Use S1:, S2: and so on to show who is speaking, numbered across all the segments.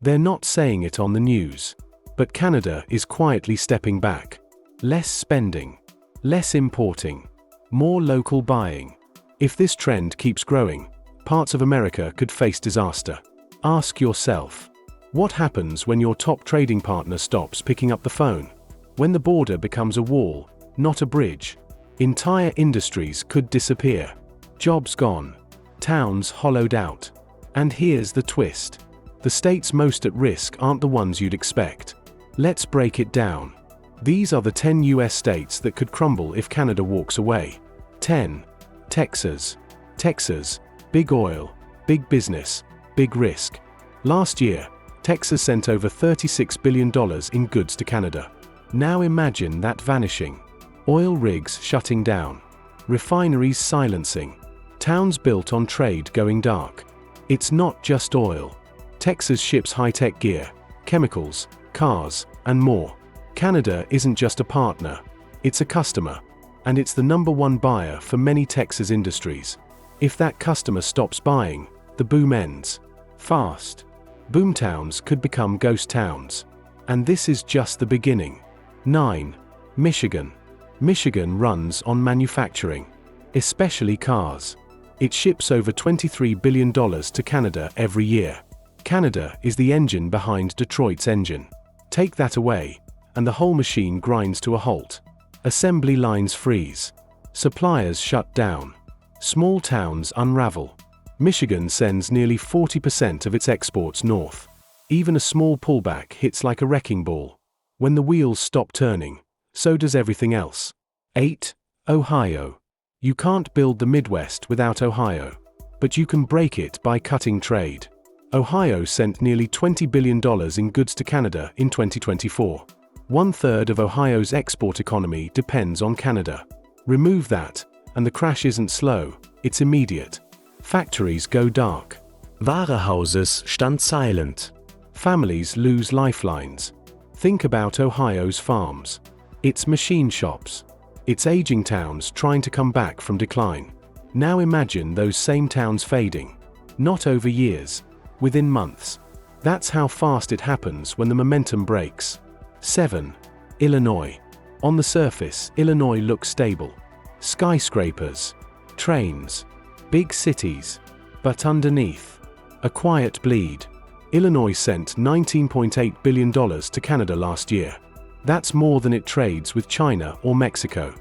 S1: They're not saying it on the news. But Canada is quietly stepping back. Less spending. Less importing. More local buying. If this trend keeps growing, parts of America could face disaster. Ask yourself, what happens when your top trading partner stops picking up the phone? When the border becomes a wall, not a bridge? Entire industries could disappear. Jobs gone. Towns hollowed out. And here's the twist. The states most at risk aren't the ones you'd expect. Let's break it down. These are the 10 US states that could crumble if Canada walks away. 10. Texas. Texas. Big oil. Big business. Big risk. Last year, Texas sent over $36 billion in goods to Canada. Now imagine that vanishing. Oil rigs shutting down. Refineries silencing. Towns built on trade going dark. It's not just oil. Texas ships high-tech gear, chemicals, cars, and more. Canada isn't just a partner, it's a customer. And it's the #1 buyer for many Texas industries. If that customer stops buying, the boom ends. Fast. Boomtowns could become ghost towns. And this is just the beginning. 9. Michigan. Michigan runs on manufacturing, especially cars. It ships over $23 billion to Canada every year. Canada is the engine behind Detroit's engine. Take that away, and the whole machine grinds to a halt. Assembly lines freeze. Suppliers shut down. Small towns unravel. Michigan sends nearly 40% of its exports north. Even a small pullback hits like a wrecking ball. When the wheels stop turning, so does everything else. 8. Ohio. You can't build the Midwest without Ohio. But you can break it by cutting trade. Ohio sent nearly $20 billion in goods to Canada in 2024. 1/3 of Ohio's export economy depends on Canada. Remove that, and the crash isn't slow, it's immediate. Factories go dark. Warehouses stand silent. Families lose lifelines. Think about Ohio's farms. Its machine shops. Its aging towns trying to come back from decline. Now imagine those same towns fading. Not over years. Within months. That's how fast it happens when the momentum breaks. 7. Illinois. On the surface, Illinois looks stable. Skyscrapers. Trains. Big cities. But underneath, a quiet bleed. Illinois sent $19.8 billion to Canada last year. That's more than it trades with China or Mexico.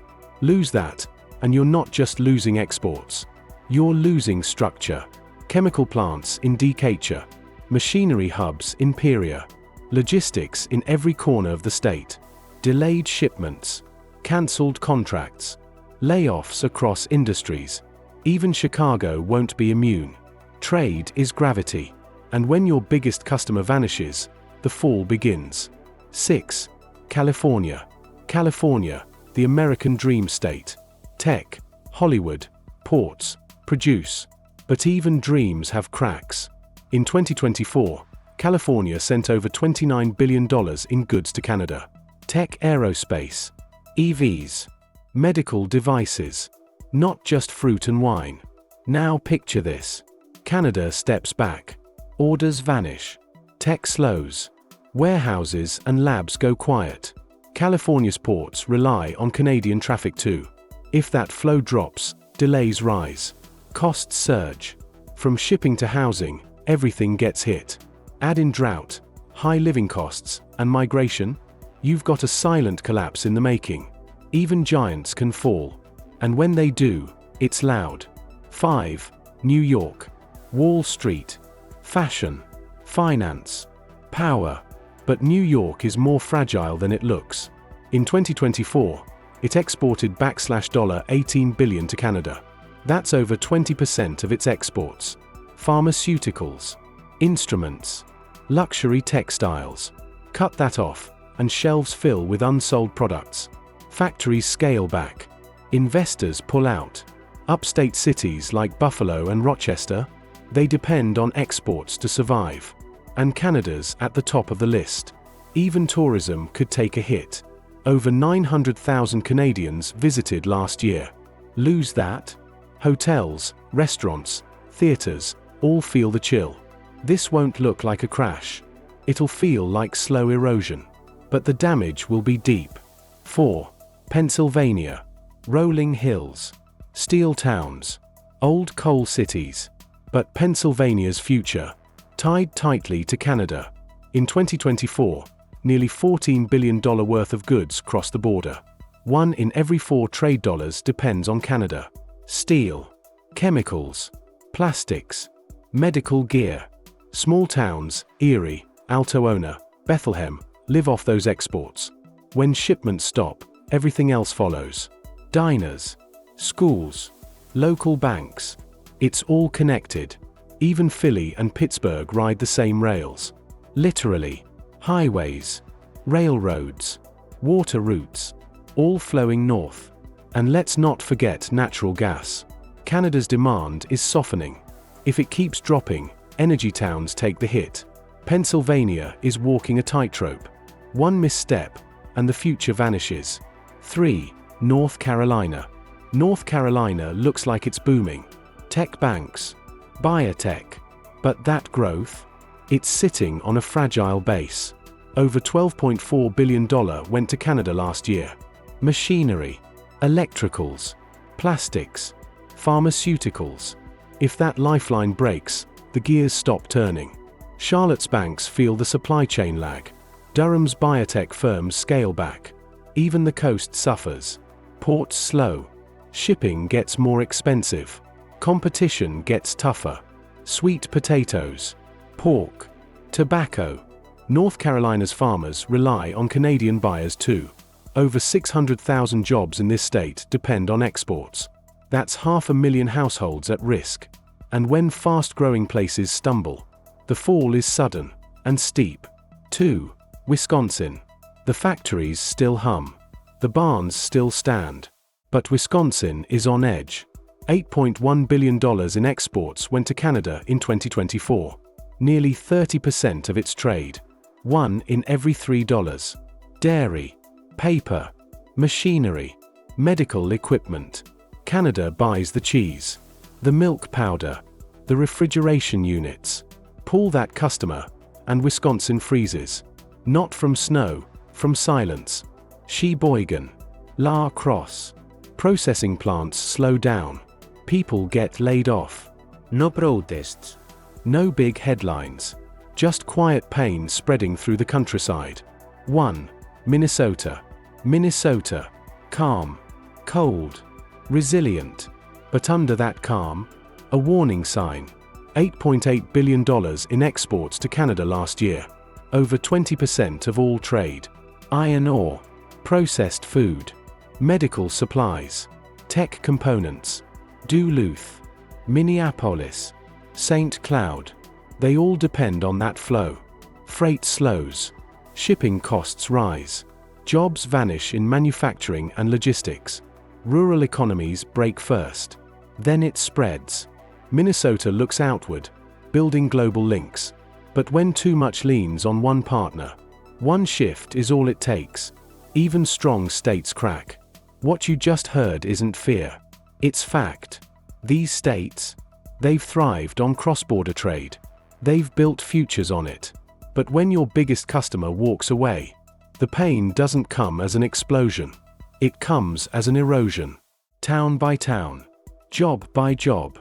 S1: Lose that, and you're not just losing exports. You're losing structure. Chemical plants in Decatur. Machinery hubs in Peoria. Logistics in every corner of the state. Delayed shipments. Cancelled contracts. Layoffs across industries. Even Chicago won't be immune. Trade is gravity. And when your biggest customer vanishes, the fall begins. 6. California. California, the American dream state. Tech, Hollywood, ports, produce. But even dreams have cracks. In 2024, California sent over $29 billion in goods to Canada. Tech, aerospace, EVs, medical devices. Not just fruit and wine. Now picture this. Canada steps back. Orders vanish. Tech slows. Warehouses and labs go quiet. California's ports rely on Canadian traffic too. If that flow drops, delays rise. Costs surge. From shipping to housing, everything gets hit. Add in drought, high living costs, and migration, you've got a silent collapse in the making. Even giants can fall. And when they do, it's loud. 5. New York. Wall Street. Fashion. Finance. Power. But New York is more fragile than it looks. In 2024, it exported $18 billion to Canada. That's over 20% of its exports. Pharmaceuticals. Instruments. Luxury textiles. Cut that off, and shelves fill with unsold products. Factories scale back. Investors pull out. Upstate cities like Buffalo and Rochester, they depend on exports to survive. And Canada's at the top of the list. Even tourism could take a hit. Over 900,000 Canadians visited last year. Lose that? Hotels, restaurants, theaters, all feel the chill. This won't look like a crash. It'll feel like slow erosion, but the damage will be deep. 4. Pennsylvania. Rolling hills, steel towns, old coal cities. But Pennsylvania's future, tied tightly to Canada. In 2024, nearly $14 billion worth of goods crossed the border. 1 in every 4 trade dollars depends on Canada. Steel, chemicals, plastics, medical gear. Small towns, Erie, Altoona, Bethlehem, live off those exports. When shipments stop, everything else follows. Diners, schools, local banks. It's all connected. Even Philly and Pittsburgh ride the same rails. Literally. Highways, railroads, water routes, all flowing north. And let's not forget natural gas. Canada's demand is softening. If it keeps dropping, energy towns take the hit. Pennsylvania is walking a tightrope. One misstep, and the future vanishes. 3. North Carolina. North Carolina looks like it's booming. Tech banks, biotech. But that growth? It's sitting on a fragile base. Over $12.4 billion went to Canada last year. Machinery, electricals, plastics, pharmaceuticals. If that lifeline breaks, the gears stop turning. Charlotte's banks feel the supply chain lag. Durham's biotech firms scale back. Even the coast suffers. Ports slow. Shipping gets more expensive. Competition gets tougher. Sweet potatoes, pork, tobacco. North Carolina's farmers rely on Canadian buyers too. Over 600,000 jobs in this state depend on exports. That's 500,000 households at risk. And when fast-growing places stumble, the fall is sudden and steep. 2. Wisconsin. The factories still hum. The barns still stand. But Wisconsin is on edge. $8.1 billion in exports went to Canada in 2024. Nearly 30% of its trade. 1 in every $3. Dairy, paper, machinery, medical equipment. Canada buys the cheese, the milk powder, the refrigeration units. Pull that customer, and Wisconsin freezes. Not from snow, from silence. Sheboygan, La Crosse. Processing plants slow down. People get laid off. No protests. No big headlines. Just quiet pain spreading through the countryside. 1. Minnesota. Minnesota. Calm. Cold. Resilient. But under that calm, a warning sign. $8.8 billion in exports to Canada last year. Over 20% of all trade. Iron ore. Processed food. Medical supplies. Tech components. Duluth. Minneapolis. St. Cloud. They all depend on that flow. Freight slows. Shipping costs rise. Jobs vanish in manufacturing and logistics. Rural economies break first. Then it spreads. Minnesota looks outward, building global links. But when too much leans on one partner, one shift is all it takes. Even strong states crack. What you just heard isn't fear. It's fact. These states, they've thrived on cross-border trade. They've built futures on it. But when your biggest customer walks away, the pain doesn't come as an explosion. It comes as an erosion. Town by town. Job by job.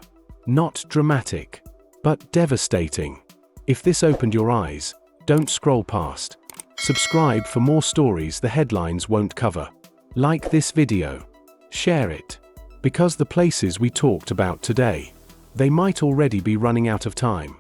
S1: Not dramatic, but devastating. If this opened your eyes, don't scroll past. Subscribe for more stories the headlines won't cover. Like this video. Share it. Because the places we talked about today, they might already be running out of time.